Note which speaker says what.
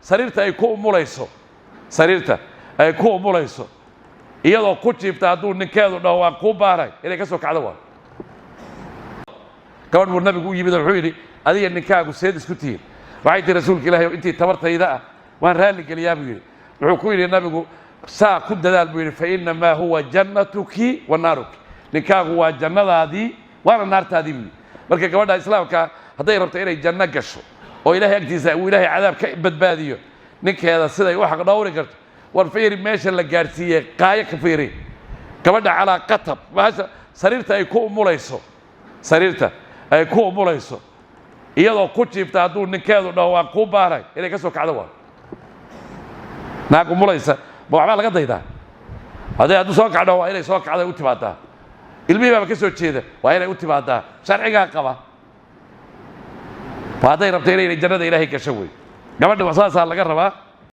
Speaker 1: sariirta ay ku umulayso iyadoo ku jiifta hadduu ninkeedu dhaho waan kuu baaray inay ka soo kacdo waa gabadh buu nabigu u yimid wuxuu yidhi adiga ninkaagu seed isku tihiin waxay tihi rasuulka ilaahay intii tabartayda ah waan raalli geliyaa buu yidhi wuxuu ku yidhi nabigu saa ku dadaal buu yidhi fa innamaa huwa jannatuki wa naaruki ninkaagu waa jannadaadii waana naartaadii buu yidhi marka gabadha islaamka hadday rabto inay janno gasho oo ilaahay agtiisa uu ilaahay cadaab ka badbaadiyo ninkeeda siday u xaq dhowri karto war fiiri meesha la gaarsiiyey qaayo ka fiiri gabadha calaa qatab maasha sariirta ay ku umulayso iyadoo ku jiifta hadduu ninkeedu dhaho waan kuu baaray inay ka soo kacdo waa naag umulaysa ma waxbaa laga daydaa hadduu soo kacdho waa inay soo kacday u timaadaa ilmihii baaba ka soo jeeda waa inay u timaadaa sharcigaa qaba hadday rabto inay jannada ilaahay gasho wey gabadha saasaa laga rabaa